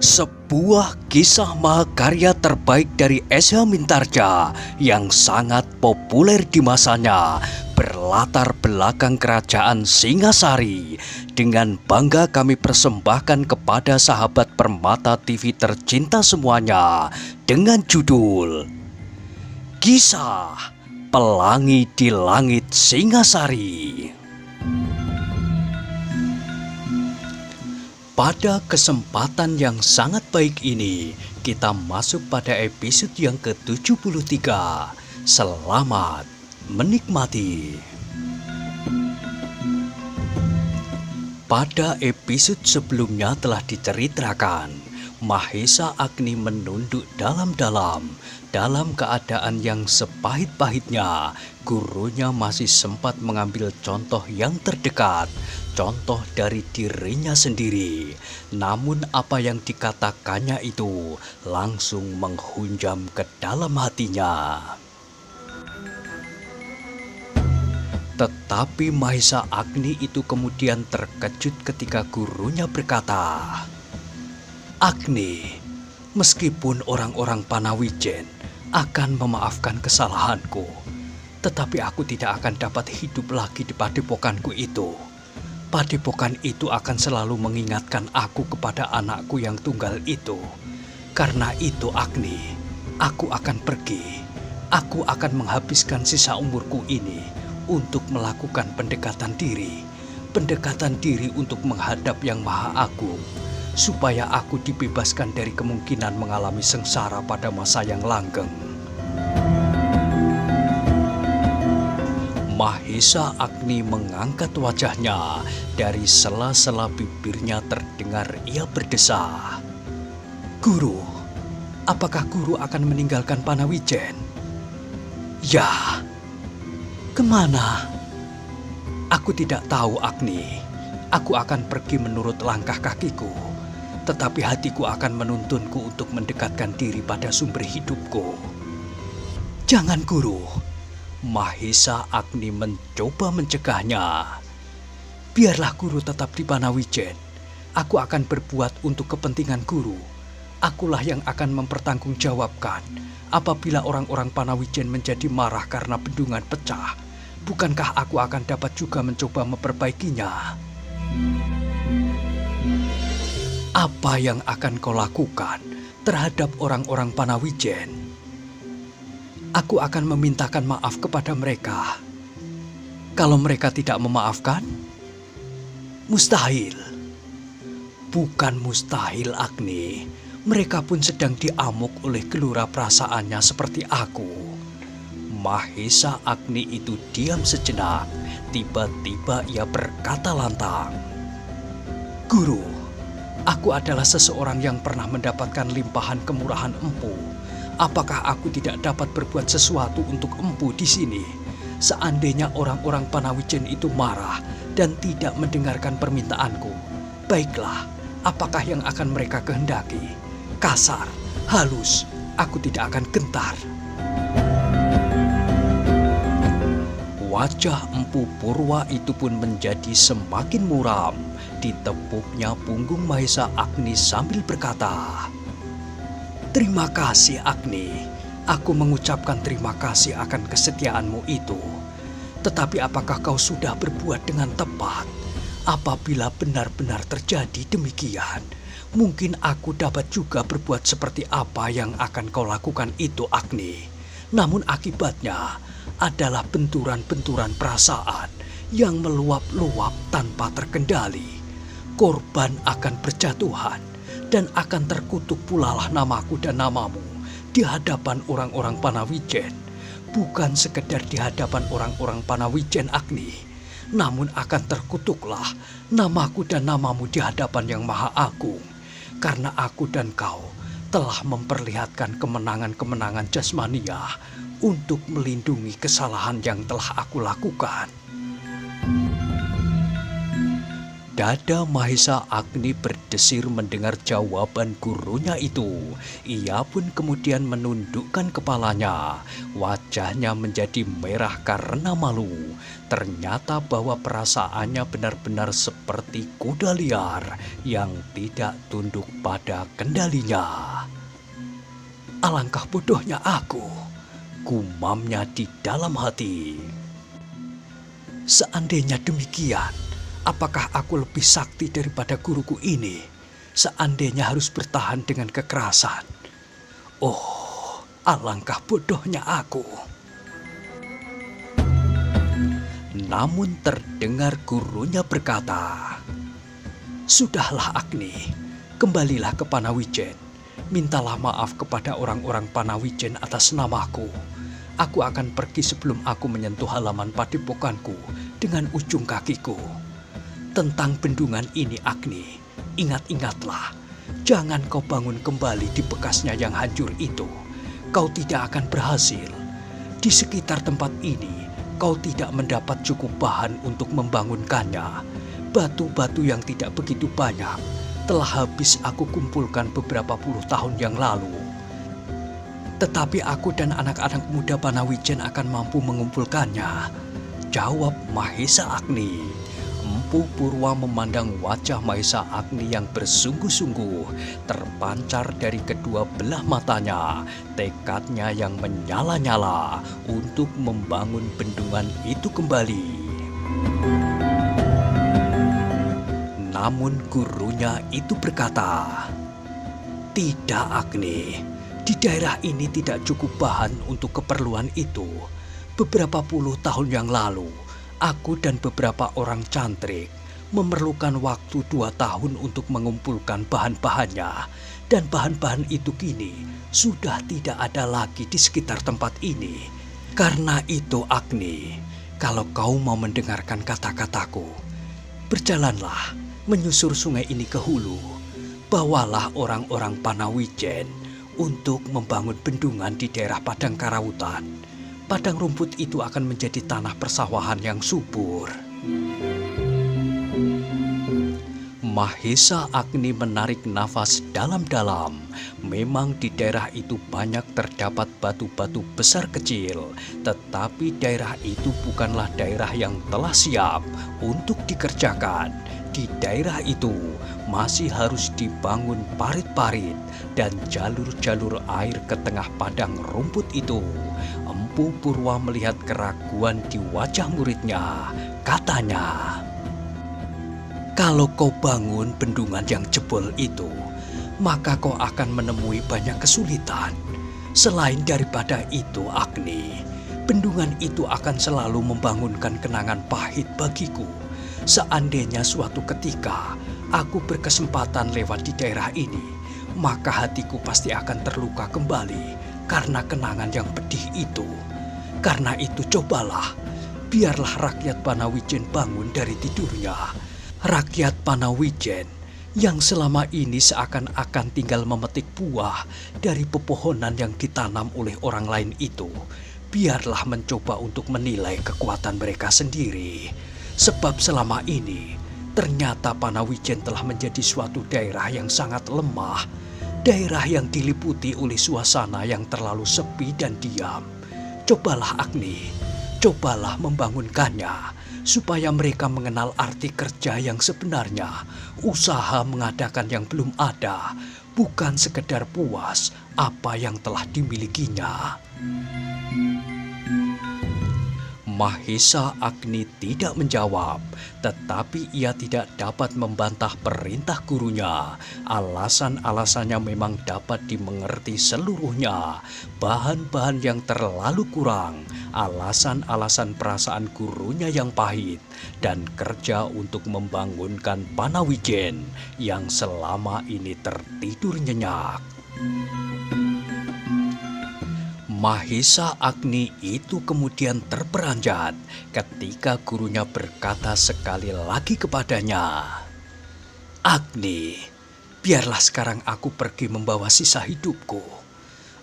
Sebuah kisah mahakarya terbaik dari S.H. Mintarja yang sangat populer di masanya berlatar belakang kerajaan Singasari. Dengan bangga kami persembahkan kepada sahabat Permata TV tercinta semuanya dengan judul Kisah Pelangi di Langit Singasari. Pada kesempatan yang sangat baik ini, kita masuk pada episode yang ke-73. Selamat menikmati. Pada episode sebelumnya telah diceritakan, Mahesa Agni menunduk dalam-dalam. Dalam keadaan yang sepahit-pahitnya, gurunya masih sempat mengambil contoh yang terdekat, contoh dari dirinya sendiri. Namun apa yang dikatakannya itu langsung menghunjam ke dalam hatinya. Tetapi Mahesa Agni itu kemudian terkejut ketika gurunya berkata, "Agni, meskipun orang-orang Panawijen akan memaafkan kesalahanku, tetapi aku tidak akan dapat hidup lagi di padepokanku itu. Padepokan itu akan selalu mengingatkan aku kepada anakku yang tunggal itu. Karena itu Agni, aku akan pergi. Aku akan menghabiskan sisa umurku ini untuk melakukan pendekatan diri. Pendekatan diri untuk menghadap Yang Maha Agung, supaya aku dibebaskan dari kemungkinan mengalami sengsara pada masa yang langgeng." Mahesa Agni mengangkat wajahnya. Dari sela-sela bibirnya terdengar ia berdesah, "Guru, apakah guru akan meninggalkan Panawijen?" "Ya, kemana?" "Aku tidak tahu, Agni. Aku akan pergi menurut langkah kakiku. Tetapi hatiku akan menuntunku untuk mendekatkan diri pada sumber hidupku." "Jangan, Guru." Mahesa Agni mencoba mencegahnya. "Biarlah Guru tetap di Panawijen. Aku akan berbuat untuk kepentingan Guru. Akulah yang akan mempertanggungjawabkan apabila orang-orang Panawijen menjadi marah karena bendungan pecah. Bukankah aku akan dapat juga mencoba memperbaikinya?" "Apa yang akan kau lakukan terhadap orang-orang Panawijen?" "Aku akan memintakan maaf kepada mereka. Kalau mereka tidak memaafkan, mustahil." "Bukan mustahil, Agni. Mereka pun sedang diamuk oleh gelora perasaannya seperti aku." Mahesa Agni itu diam sejenak. Tiba-tiba ia berkata lantang, "Guru, aku adalah seseorang yang pernah mendapatkan limpahan kemurahan empu. Apakah aku tidak dapat berbuat sesuatu untuk empu di sini? Seandainya orang-orang Panawijen itu marah dan tidak mendengarkan permintaanku, baiklah, apakah yang akan mereka kehendaki? Kasar, halus, aku tidak akan gentar." Wajah Empu Purwa itu pun menjadi semakin muram. Ditepuknya punggung Mahesa Agni sambil berkata, "Terima kasih, Agni. Aku mengucapkan terima kasih akan kesetiaanmu itu. Tetapi apakah kau sudah berbuat dengan tepat? Apabila benar-benar terjadi demikian, mungkin aku dapat juga berbuat seperti apa yang akan kau lakukan itu, Agni. Namun akibatnya adalah benturan-benturan perasaan yang meluap-luap tanpa terkendali. Korban akan berjatuhan, dan akan terkutuk pulalah namaku dan namamu di hadapan orang-orang Panawijen. Bukan sekedar di hadapan orang-orang Panawijen, Agni, namun akan terkutuklah namaku dan namamu di hadapan Yang Maha Agung. Karena aku dan kau telah memperlihatkan kemenangan-kemenangan jasmaniah untuk melindungi kesalahan yang telah aku lakukan." Dada Mahesa Agni berdesir mendengar jawaban gurunya itu. Ia pun kemudian menundukkan kepalanya. Wajahnya menjadi merah karena malu. Ternyata bahwa perasaannya benar-benar seperti kuda liar yang tidak tunduk pada kendalinya. Alangkah bodohnya aku, gumamnya di dalam hati. Seandainya demikian, apakah aku lebih sakti daripada guruku ini? Seandainya harus bertahan dengan kekerasan. Oh, alangkah bodohnya aku. Namun terdengar gurunya berkata, "Sudahlah Agni, kembalilah ke Panawijen. Mintalah maaf kepada orang-orang Panawijen atas namaku. Aku akan pergi sebelum aku menyentuh halaman padepokanku dengan ujung kakiku. Tentang bendungan ini Agni, ingat-ingatlah, jangan kau bangun kembali di bekasnya yang hancur itu. Kau tidak akan berhasil. Di sekitar tempat ini, kau tidak mendapat cukup bahan untuk membangunkannya. Batu-batu yang tidak begitu banyak telah habis aku kumpulkan beberapa puluh tahun yang lalu. Tetapi aku dan anak-anak muda Panawijen akan mampu mengumpulkannya," jawab Mahesa Agni. Empu Purwa memandang wajah Mahesa Agni yang bersungguh-sungguh, terpancar dari kedua belah matanya, tekadnya yang menyala-nyala untuk membangun bendungan itu kembali. Namun gurunya itu berkata, "Tidak Agni, di daerah ini tidak cukup bahan untuk keperluan itu. Beberapa puluh tahun yang lalu, aku dan beberapa orang cantrik memerlukan waktu 2 tahun untuk mengumpulkan bahan-bahannya. Dan bahan-bahan itu kini sudah tidak ada lagi di sekitar tempat ini. Karena itu Agni, kalau kau mau mendengarkan kata-kataku, berjalanlah menyusur sungai ini ke hulu. Bawalah orang-orang Panawijen untuk membangun bendungan di daerah padang karautan. Padang rumput itu akan menjadi tanah persawahan yang subur." Mahesa Agni menarik nafas dalam-dalam. Memang di daerah itu banyak terdapat batu-batu besar kecil, tetapi daerah itu bukanlah daerah yang telah siap untuk dikerjakan. Di daerah itu masih harus dibangun parit-parit dan jalur-jalur air ke tengah padang rumput itu. Empu Purwa melihat keraguan di wajah muridnya. Katanya, "Kalau kau bangun bendungan yang jebol itu, maka kau akan menemui banyak kesulitan. Selain daripada itu Agni, bendungan itu akan selalu membangunkan kenangan pahit bagiku. Seandainya suatu ketika aku berkesempatan lewat di daerah ini, maka hatiku pasti akan terluka kembali karena kenangan yang pedih itu. Karena itu cobalah, biarlah rakyat Panawijen bangun dari tidurnya. Rakyat Panawijen yang selama ini seakan-akan tinggal memetik buah dari pepohonan yang ditanam oleh orang lain itu, biarlah mencoba untuk menilai kekuatan mereka sendiri. Sebab selama ini ternyata Panawijen telah menjadi suatu daerah yang sangat lemah, daerah yang diliputi oleh suasana yang terlalu sepi dan diam. Cobalah Agni, cobalah membangunkannya, supaya mereka mengenal arti kerja yang sebenarnya, usaha mengadakan yang belum ada, bukan sekedar puas apa yang telah dimilikinya." Mahesa Agni tidak menjawab, tetapi ia tidak dapat membantah perintah gurunya. Alasan-alasannya memang dapat dimengerti seluruhnya. Bahan-bahan yang terlalu kurang, alasan-alasan perasaan gurunya yang pahit, dan kerja untuk membangunkan Panawijen yang selama ini tertidur nyenyak. Mahesa Agni itu kemudian terperanjat ketika gurunya berkata sekali lagi kepadanya, "Agni, biarlah sekarang aku pergi membawa sisa hidupku.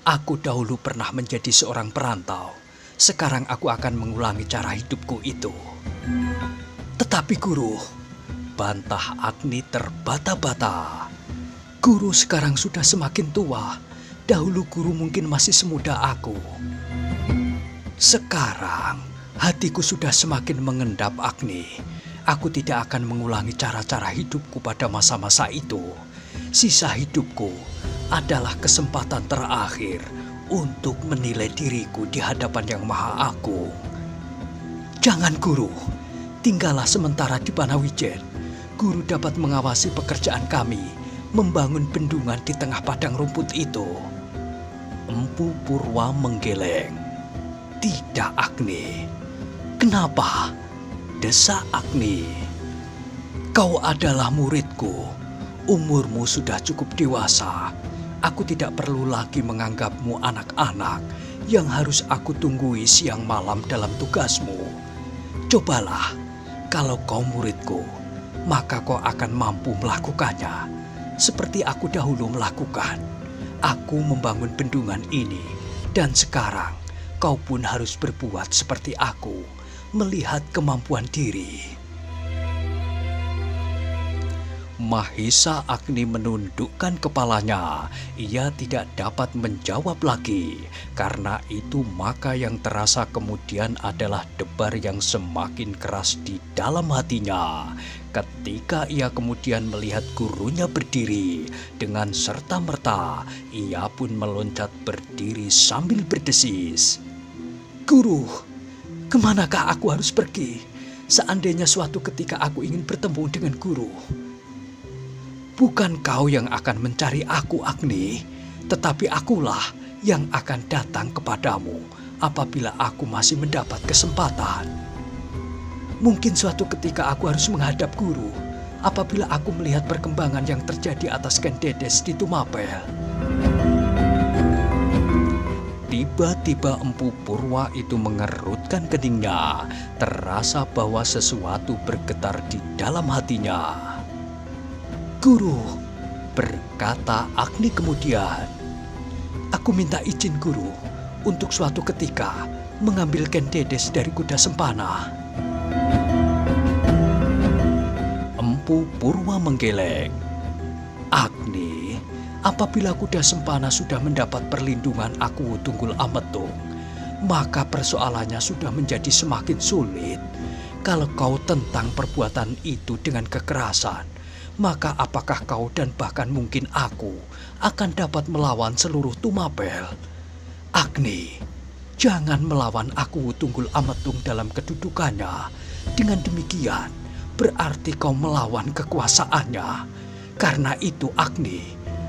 Aku dahulu pernah menjadi seorang perantau. Sekarang aku akan mengulangi cara hidupku itu." "Tetapi guru, membantah Agni terbata-bata. Guru sekarang sudah semakin tua. Dahulu guru mungkin masih semuda aku. Sekarang hatiku sudah semakin mengendap, Agni. Aku tidak akan mengulangi cara-cara hidupku pada masa-masa itu. Sisa hidupku adalah kesempatan terakhir untuk menilai diriku di hadapan Yang Maha Agung. Jangan guru, tinggallah sementara di Panawijen. Guru dapat mengawasi pekerjaan kami, membangun bendungan di tengah padang rumput itu. Empu Purwa menggeleng. Tidak, Agni. Kenapa? Desak Agni. Kau adalah muridku. Umurmu sudah cukup dewasa. Aku tidak perlu lagi menganggapmu anak-anak yang harus aku tunggui siang malam dalam tugasmu. Cobalah, kalau kau muridku, maka kau akan mampu melakukannya. Seperti aku dahulu melakukan. Aku membangun bendungan ini, dan sekarang kau pun harus berbuat seperti aku, melihat kemampuan diri. Mahisa Agni menundukkan kepalanya. Ia tidak dapat menjawab lagi. Karena itu maka yang terasa kemudian adalah debar yang semakin keras di dalam hatinya. Ketika ia kemudian melihat gurunya berdiri, dengan serta-merta ia pun meloncat berdiri sambil berdesis. Guru, kemanakah aku harus pergi? Seandainya suatu ketika aku ingin bertemu dengan guru. Bukan kau yang akan mencari aku, Agni, tetapi akulah yang akan datang kepadamu apabila aku masih mendapat kesempatan. Mungkin suatu ketika aku harus menghadap guru apabila aku melihat perkembangan yang terjadi atas Ken Dedes di Tumapel. Tiba-tiba Empu Purwa itu mengerutkan keningnya. Terasa bahwa sesuatu bergetar di dalam hatinya. Guru, berkata Agni kemudian, aku minta izin guru untuk suatu ketika mengambil Ken Dedes dari kuda sempana. Empu Purwa menggeleng. Agni, apabila kuda sempana sudah mendapat perlindungan Aku Tunggul Ametung, maka persoalannya sudah menjadi semakin sulit. Kalau kau tentang perbuatan itu dengan kekerasan, maka apakah kau dan bahkan mungkin aku akan dapat melawan seluruh Tumapel? Agni, jangan melawan Aku Tunggul Ametung dalam kedudukannya. Dengan demikian, berarti kau melawan kekuasaannya. Karena itu, Agni,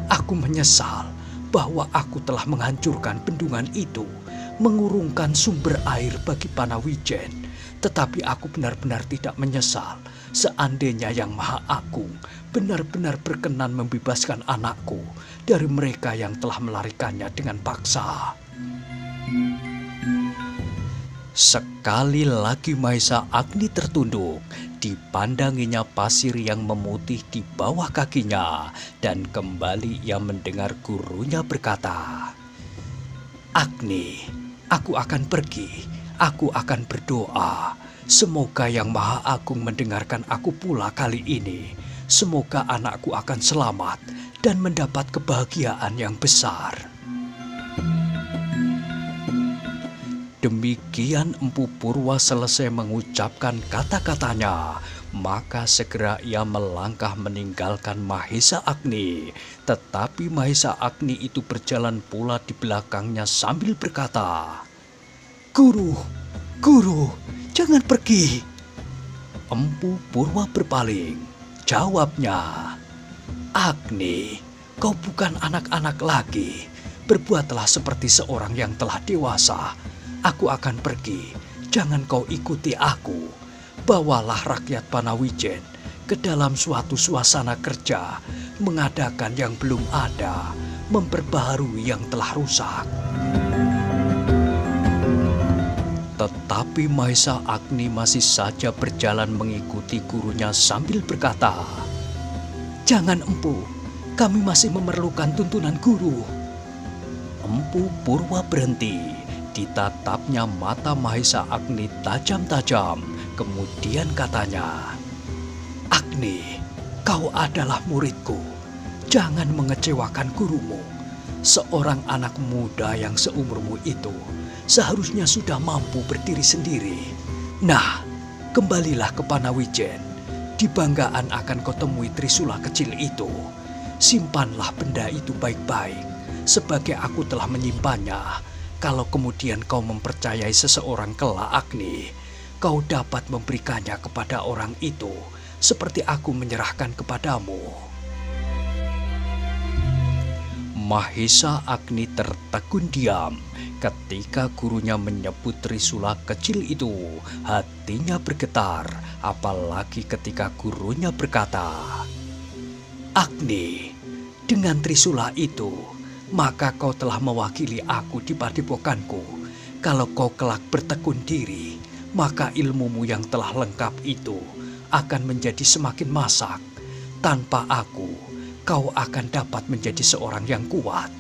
aku menyesal bahwa aku telah menghancurkan bendungan itu, mengurungkan sumber air bagi Panawijen. Tetapi aku benar-benar tidak menyesal seandainya Yang Maha Agung benar-benar berkenan membebaskan anakku dari mereka yang telah melarikannya dengan paksa. Sekali lagi Mahisa Agni tertunduk. Dipandanginya pasir yang memutih di bawah kakinya, dan kembali ia mendengar gurunya berkata, Agni, aku akan pergi. Aku akan berdoa. Semoga Yang Maha Agung mendengarkan aku pula kali ini. Semoga anakku akan selamat dan mendapat kebahagiaan yang besar. Demikian Empu Purwa selesai mengucapkan kata-katanya. Maka segera ia melangkah meninggalkan Mahisa Agni. Tetapi Mahisa Agni itu berjalan pula di belakangnya sambil berkata, Guru, guru, jangan pergi. Empu Purwa berpaling. Jawabnya, Agni, kau bukan anak-anak lagi. Berbuatlah seperti seorang yang telah dewasa. Aku akan pergi. Jangan kau ikuti aku. Bawalah rakyat Panawijen ke dalam suatu suasana kerja, mengadakan yang belum ada, memperbaharui yang telah rusak. Tetapi Mahisa Agni masih saja berjalan mengikuti gurunya sambil berkata, Jangan Empu, kami masih memerlukan tuntunan guru. Empu Purwa berhenti. Ditatapnya mata Mahisa Agni tajam-tajam. Kemudian katanya, Agni, Agni, kau adalah muridku. Jangan mengecewakan gurumu. Seorang anak muda yang seumurmu itu seharusnya sudah mampu berdiri sendiri. Nah, kembalilah ke Panawijen. Di Banggaan akan kau temui Trisula kecil itu. Simpanlah benda itu baik-baik, sebagai aku telah menyimpannya. Kalau kemudian kau mempercayai seseorang kelak, Agni, kau dapat memberikannya kepada orang itu, seperti aku menyerahkan kepadamu. Mahesa Agni tertegun diam. Ketika gurunya menyebut Trisula kecil itu, hatinya bergetar, apalagi ketika gurunya berkata, Agni, dengan Trisula itu, maka kau telah mewakili aku di padepokanku. Kalau kau kelak bertekun diri, maka ilmumu yang telah lengkap itu akan menjadi semakin masak. Tanpa aku, kau akan dapat menjadi seorang yang kuat.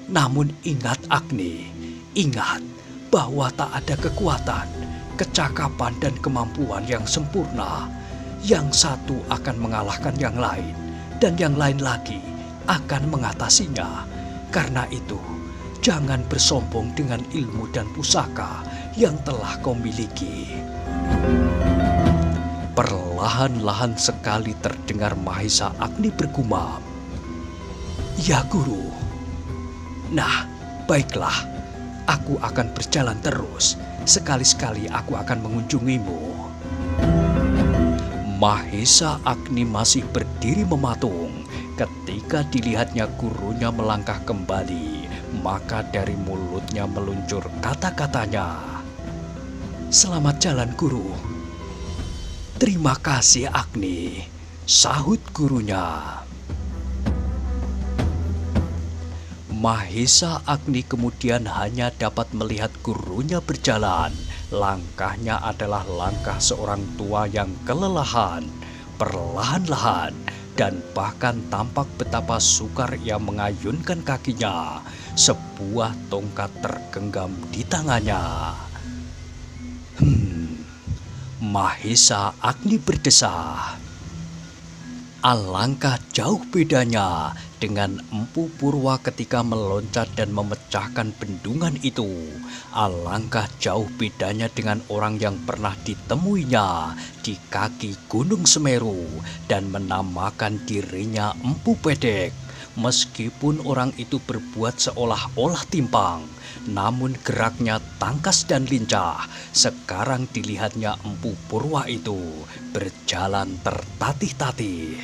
Namun ingat Agni, ingat bahwa tak ada kekuatan, kecakapan dan kemampuan yang sempurna. Yang satu akan mengalahkan yang lain, dan yang lain lagi akan mengatasinya. Karena itu, jangan bersombong dengan ilmu dan pusaka yang telah kau miliki. Perlahan-lahan sekali terdengar Mahesa Agni bergumam, Ya guru. Nah, baiklah, aku akan berjalan terus. Sekali-sekali aku akan mengunjungimu. Mahesa Agni masih berdiri mematung. Ketika dilihatnya gurunya melangkah kembali, maka dari mulutnya meluncur kata-katanya, Selamat jalan guru. Terima kasih Agni, sahut gurunya. Mahesa Agni kemudian hanya dapat melihat gurunya berjalan. Langkahnya adalah langkah seorang tua yang kelelahan, perlahan-lahan, dan bahkan tampak betapa sukar ia mengayunkan kakinya. Sebuah tongkat tergenggam di tangannya. Mahesa Agni berdesah. Alangkah jauh bedanya dengan Empu Purwa ketika meloncat dan memecahkan bendungan itu. Alangkah jauh bedanya dengan orang yang pernah ditemuinya di kaki Gunung Semeru dan menamakan dirinya Empu Pedek. Meskipun orang itu berbuat seolah-olah timpang, namun geraknya tangkas dan lincah. Sekarang dilihatnya Empu Purwa itu berjalan tertatih-tatih.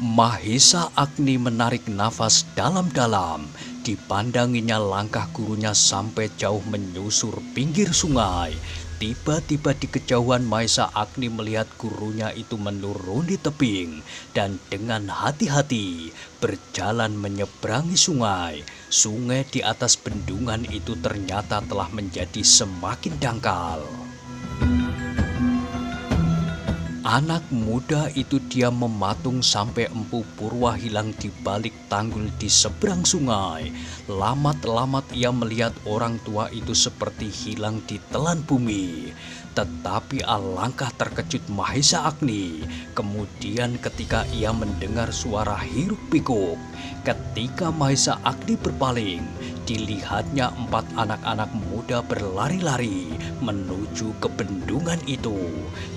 Mahesa Agni menarik nafas dalam-dalam. Dipandanginya langkah gurunya sampai jauh menyusur pinggir sungai. Tiba-tiba di kejauhan Mahesa Agni melihat gurunya itu menuruni tebing dan dengan hati-hati berjalan menyeberangi sungai. Sungai di atas bendungan itu ternyata telah menjadi semakin dangkal. Anak muda itu diam mematung sampai Empu Purwa hilang di balik tanggul di seberang sungai. Lamat-lamat ia melihat orang tua itu seperti hilang di telan bumi. Tetapi alangkah terkejut Mahesa Agni kemudian ketika ia mendengar suara hiruk pikuk. Ketika Mahesa Agni berpaling, dilihatnya 4 anak-anak muda berlari-lari menuju ke bendungan itu.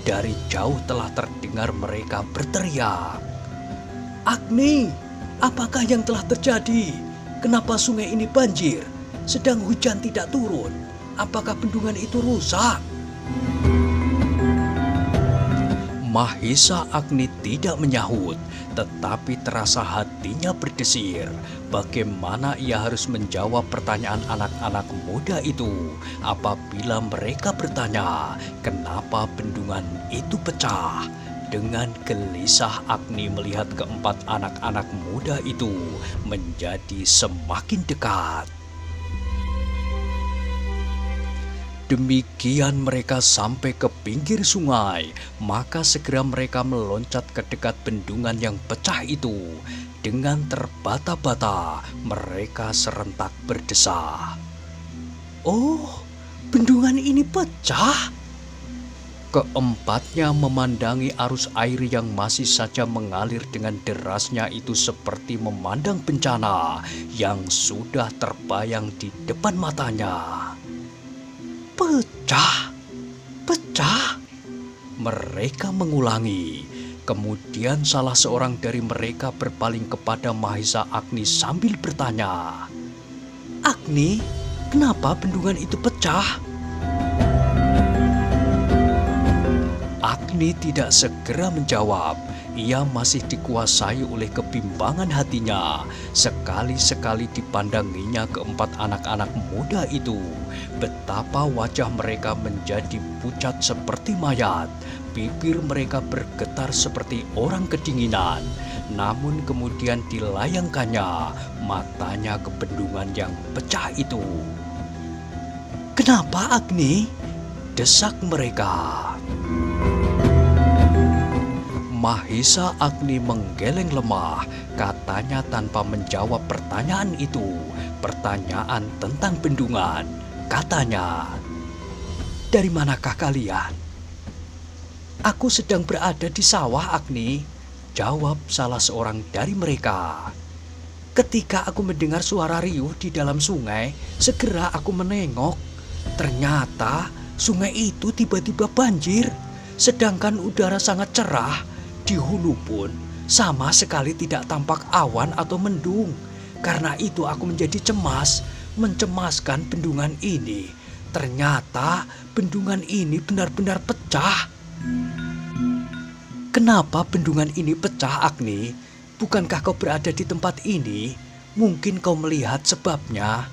Dari jauh telah terdengar mereka berteriak, Agni, apakah yang telah terjadi? Kenapa sungai ini banjir? Sedang hujan tidak turun. Apakah bendungan itu rusak? Mahesa Agni tidak menyahut, tetapi terasa hatinya berdesir. Bagaimana ia harus menjawab pertanyaan anak-anak muda itu apabila mereka bertanya, kenapa bendungan itu pecah? Dengan gelisah Agni melihat keempat anak-anak muda itu menjadi semakin dekat. Demikian mereka sampai ke pinggir sungai, maka segera mereka meloncat ke dekat bendungan yang pecah itu. Dengan terbata-bata, mereka serentak berdesah. Oh, bendungan ini pecah. Keempatnya memandangi arus air yang masih saja mengalir dengan derasnya itu seperti memandang bencana yang sudah terbayang di depan matanya. Pecah, pecah. Mereka mengulangi. Kemudian salah seorang dari mereka berpaling kepada Mahesa Agni sambil bertanya, "Agni, kenapa bendungan itu pecah?" Agni tidak segera menjawab. Ia masih dikuasai oleh kebimbangan hatinya. Sekali-sekali dipandanginya keempat anak-anak muda itu. Betapa wajah mereka menjadi pucat seperti mayat. Bibir mereka bergetar seperti orang kedinginan. Namun kemudian dilayangkannya matanya ke bendungan yang pecah itu. "Kenapa, Agni?" desak mereka. Mahesa Agni menggeleng lemah, katanya tanpa menjawab pertanyaan itu. Pertanyaan tentang bendungan. Katanya, "Dari manakah kalian?" "Aku sedang berada di sawah, Agni," jawab salah seorang dari mereka. "Ketika aku mendengar suara riuh di dalam sungai, segera aku menengok. Ternyata sungai itu tiba-tiba banjir, sedangkan udara sangat cerah. Di hulu pun sama sekali tidak tampak awan atau mendung. Karena itu aku menjadi cemas, mencemaskan bendungan ini. Ternyata bendungan ini benar-benar pecah." "Kenapa bendungan ini pecah, Agni? Bukankah kau berada di tempat ini? Mungkin kau melihat sebabnya?"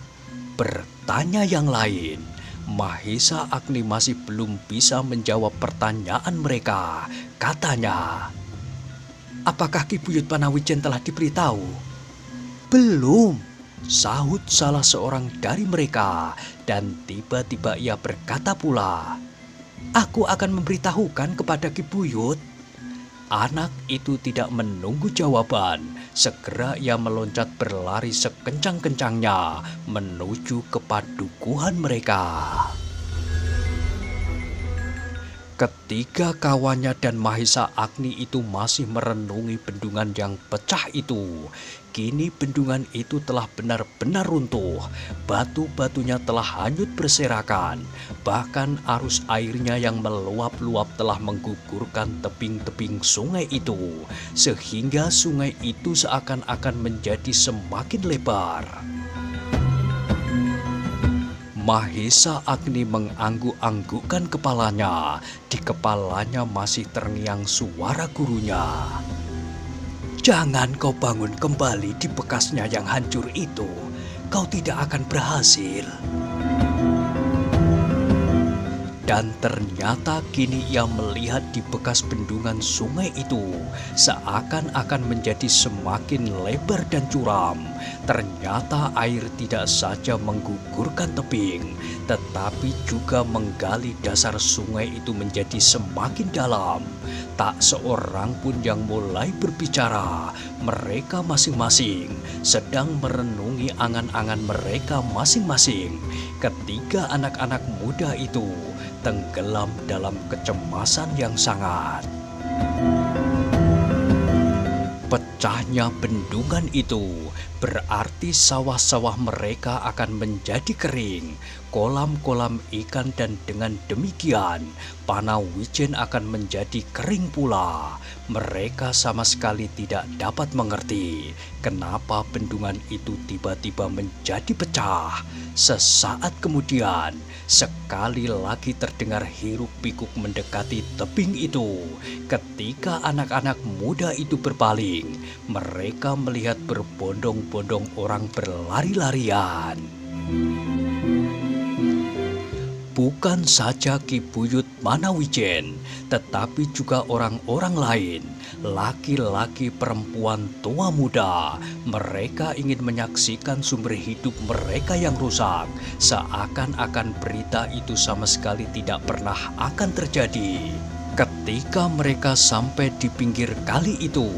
bertanya yang lain. Mahesa Agni masih belum bisa menjawab pertanyaan mereka. Katanya, "Apakah Ki Buyut Panawijen telah diberitahu?" "Belum," sahut salah seorang dari mereka. Dan tiba-tiba ia berkata pula, "Aku akan memberitahukan kepada Ki Buyut." Anak itu tidak menunggu jawaban. Segera ia meloncat berlari sekencang-kencangnya menuju ke padukuhan mereka. Ketiga kawannya dan Mahesa Agni itu masih merenungi bendungan yang pecah itu. Kini bendungan itu telah benar-benar runtuh. Batu-batunya telah hanyut berserakan. Bahkan arus airnya yang meluap-luap telah menggugurkan tebing-tebing sungai itu. Sehingga sungai itu seakan-akan menjadi semakin lebar. Mahesa Agni mengangguk-anggukkan kepalanya. Di kepalanya masih terngiang suara gurunya. "Jangan kau bangun kembali di bekasnya yang hancur itu. Kau tidak akan berhasil." Dan ternyata kini ia melihat di bekas bendungan sungai itu seakan-akan menjadi semakin lebar dan curam. Ternyata air tidak saja menggugurkan tebing, tetapi juga menggali dasar sungai itu menjadi semakin dalam. Tak seorang pun yang mulai berbicara. Mereka masing-masing sedang merenungi angan-angan mereka masing-masing. Ketiga anak-anak muda itu tenggelam dalam kecemasan yang sangat. Pecahnya bendungan itu berarti sawah-sawah mereka akan menjadi kering, kolam-kolam ikan, dan dengan demikian Panawijen akan menjadi kering pula. Mereka sama sekali tidak dapat mengerti kenapa bendungan itu tiba-tiba menjadi pecah. Sesaat kemudian, sekali lagi terdengar hiruk-pikuk mendekati tebing itu. Ketika anak-anak muda itu berpaling, mereka melihat berbondong-bondong orang berlari-larian. Bukan saja Ki Buyut Panawijen, tetapi juga orang-orang lain, laki-laki, perempuan, tua, muda. Mereka ingin menyaksikan sumber hidup mereka yang rusak, seakan-akan berita itu sama sekali tidak pernah akan terjadi. Ketika mereka sampai di pinggir kali itu,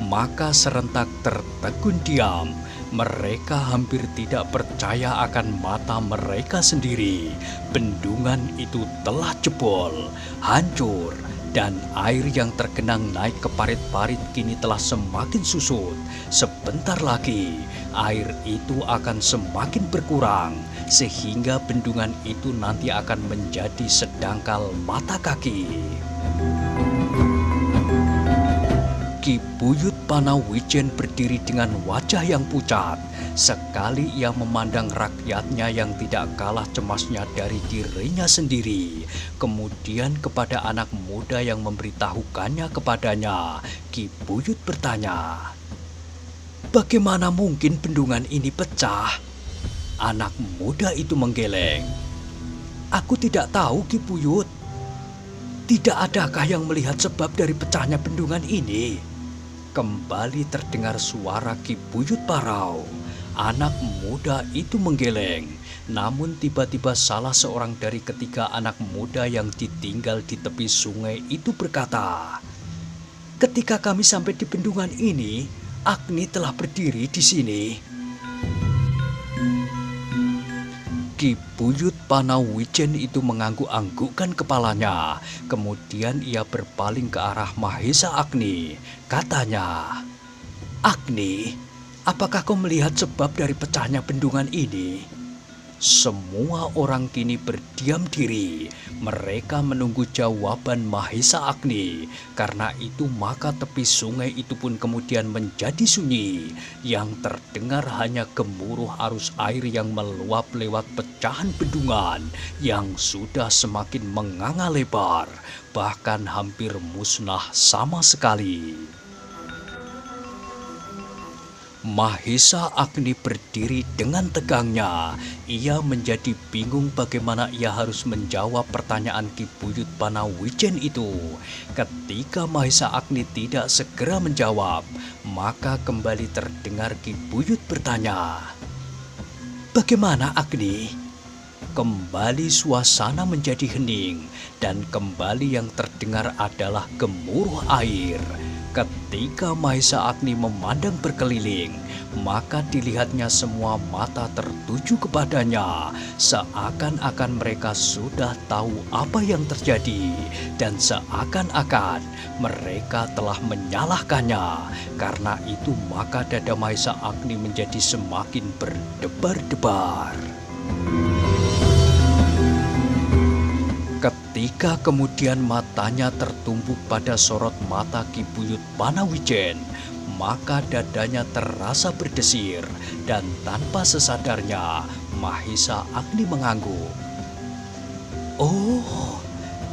maka serentak tertegun diam. Mereka hampir tidak percaya akan mata mereka sendiri. Bendungan itu telah jebol, hancur, dan air yang tergenang naik ke parit-parit kini telah semakin susut. Sebentar lagi, air itu akan semakin berkurang, sehingga bendungan itu nanti akan menjadi sedangkal mata kaki. Ki Buyut Panawijen berdiri dengan wajah yang pucat. Sekali ia memandang rakyatnya yang tidak kalah cemasnya dari dirinya sendiri. Kemudian kepada anak muda yang memberitahukannya kepadanya, Ki Buyut bertanya, "Bagaimana mungkin bendungan ini pecah?" Anak muda itu menggeleng. "Aku tidak tahu, Ki Buyut. Tidak adakah yang melihat sebab dari pecahnya bendungan ini?" Kembali terdengar suara Ki Buyut Parau. Anak muda itu menggeleng. Namun tiba-tiba salah seorang dari ketiga anak muda yang ditinggal di tepi sungai itu berkata, "Ketika kami sampai di bendungan ini, Agni telah berdiri di sini." Ki Buyut Panawijen itu mengangguk-anggukkan kepalanya. Kemudian ia berpaling ke arah Mahesa Agni. Katanya, "Agni, apakah kau melihat sebab dari pecahnya bendungan ini?" Semua orang kini berdiam diri. Mereka menunggu jawaban Mahesa Agni. Karena itu maka tepi sungai itu pun kemudian menjadi sunyi. Yang terdengar hanya gemuruh arus air yang meluap lewat pecahan bendungan yang sudah semakin menganga lebar, bahkan hampir musnah sama sekali. Mahesa Agni berdiri dengan tegangnya. Ia menjadi bingung bagaimana ia harus menjawab pertanyaan Ki Buyut Panawijen itu. Ketika Mahesa Agni tidak segera menjawab, maka kembali terdengar Ki Buyut bertanya, "Bagaimana Agni?" Kembali suasana menjadi hening dan kembali yang terdengar adalah gemuruh air. Ketika Mahesa Agni memandang berkeliling, maka dilihatnya semua mata tertuju kepadanya, seakan-akan mereka sudah tahu apa yang terjadi, dan seakan-akan mereka telah menyalahkannya. Karena itu maka dada Mahesa Agni menjadi semakin berdebar-debar. Ketika kemudian matanya tertumbuk pada sorot mata Ki Buyut Panawijen, maka dadanya terasa berdesir dan tanpa sesadarnya Mahesa Agni mengangguk. "Oh,"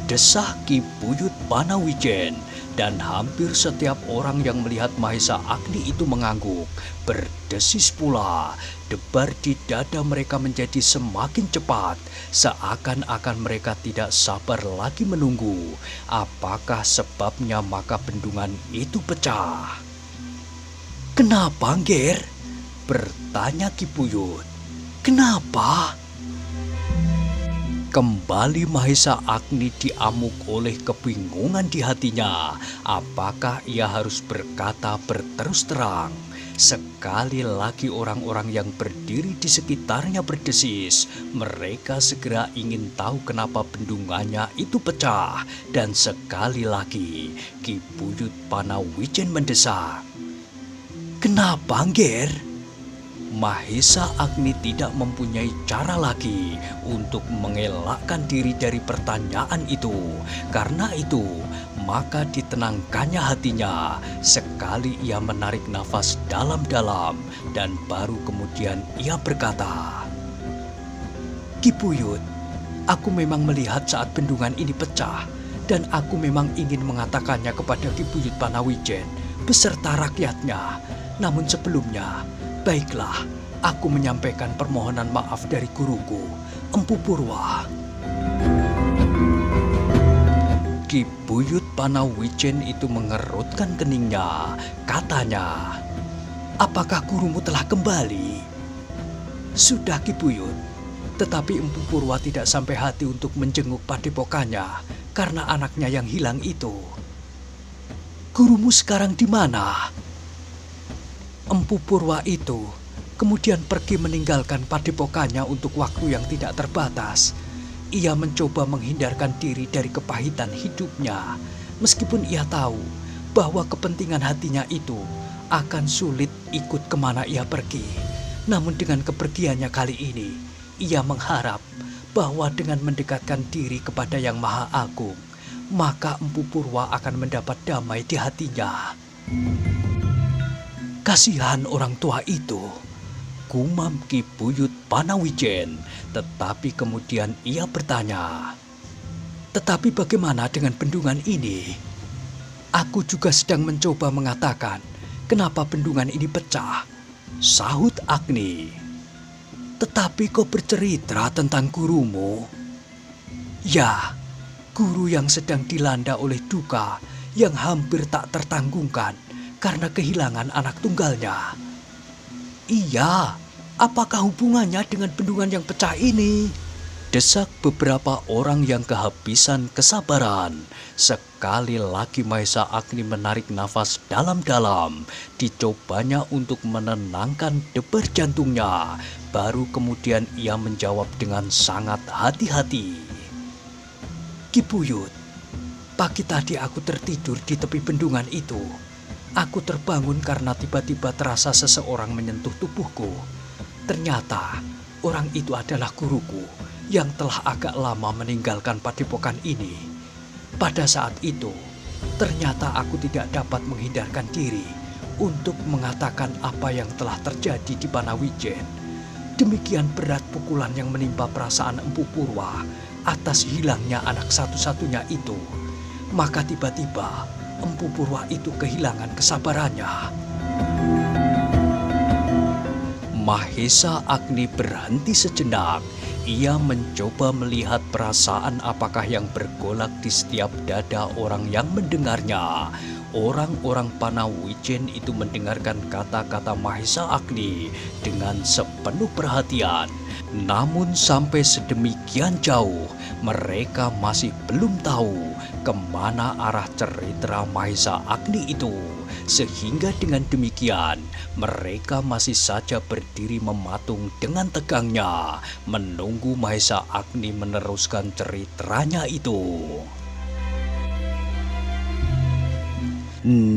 desah Ki Buyut Panawijen, dan hampir setiap orang yang melihat Mahesa Agni itu mengangguk, berdesis pula. Debar di dada mereka menjadi semakin cepat, seakan-akan mereka tidak sabar lagi menunggu apakah sebabnya maka bendungan itu pecah. "Kenapa, Ngger?" bertanya Ki Buyut. "Kenapa?" Kembali Mahesa Agni diamuk oleh kebingungan di hatinya. Apakah ia harus berkata berterus terang? Sekali lagi orang-orang yang berdiri di sekitarnya berdesis. Mereka segera ingin tahu kenapa bendungannya itu pecah. Dan sekali lagi Ki Buyut Panawijen mendesak, "Kenapa, Ngger?" Mahesa Agni tidak mempunyai cara lagi untuk mengelakkan diri dari pertanyaan itu. Karena itu, maka ditenangkannya hatinya. Sekali ia menarik nafas dalam-dalam dan baru kemudian ia berkata, "Ki Buyut, aku memang melihat saat bendungan ini pecah dan aku memang ingin mengatakannya kepada Ki Buyut Panawijen beserta rakyatnya. Namun sebelumnya, baiklah, aku menyampaikan permohonan maaf dari guruku, Empu Purwa." Ki Buyut Panawijen itu mengerutkan keningnya. Katanya, "Apakah gurumu telah kembali?" "Sudah, Ki Buyut. Tetapi Empu Purwa tidak sampai hati untuk menjenguk padepokannya karena anaknya yang hilang itu." "Gurumu sekarang di mana?" "Empu Purwa itu kemudian pergi meninggalkan padepokannya untuk waktu yang tidak terbatas. Ia mencoba menghindarkan diri dari kepahitan hidupnya, meskipun ia tahu bahwa kepentingan hatinya itu akan sulit ikut kemana ia pergi. Namun dengan kepergiannya kali ini, ia mengharap bahwa dengan mendekatkan diri kepada Yang Maha Agung, maka Empu Purwa akan mendapat damai di hatinya. Kasihan orang tua itu, gumam Ki Buyut Panawijen, tetapi kemudian ia bertanya, "Tetapi bagaimana dengan bendungan ini? Aku juga sedang mencoba mengatakan, kenapa bendungan ini pecah?" Sahut Agni. "Tetapi kau bercerita tentang gurumu." "Ya, guru yang sedang dilanda oleh duka yang hampir tak tertanggungkan karena kehilangan anak tunggalnya." "Iya, apakah hubungannya dengan bendungan yang pecah ini?" desak beberapa orang yang kehabisan kesabaran. Sekali lagi Mahesa Agni menarik nafas dalam-dalam. Dicobanya untuk menenangkan debar jantungnya. Baru kemudian ia menjawab dengan sangat hati-hati. "Ki Buyut, pagi tadi aku tertidur di tepi bendungan itu. Aku terbangun karena tiba-tiba terasa seseorang menyentuh tubuhku. Ternyata orang itu adalah guruku yang telah agak lama meninggalkan padepokan ini. Pada saat itu, ternyata aku tidak dapat menghindarkan diri untuk mengatakan apa yang telah terjadi di Panawijen. Demikian berat pukulan yang menimpa perasaan Empu Purwa atas hilangnya anak satu-satunya itu. Maka tiba-tiba Empu Purwa itu kehilangan kesabarannya." Mahesa Agni berhenti sejenak. Ia mencoba melihat perasaan apakah yang bergolak di setiap dada orang yang mendengarnya. Orang-orang Panawijen itu mendengarkan kata-kata Mahesa Agni dengan sepenuh perhatian. Namun sampai sedemikian jauh, mereka masih belum tahu kemana arah cerita Mahesa Agni itu. Sehingga dengan demikian, mereka masih saja berdiri mematung dengan tegangnya, menunggu Mahesa Agni meneruskan ceritanya itu.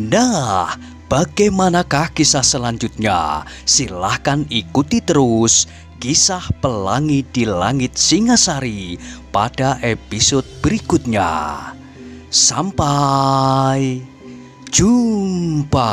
Nah, bagaimanakah kisah selanjutnya? Silahkan ikuti terus Kisah Pelangi di Langit Singasari pada episode berikutnya. Sampai jumpa.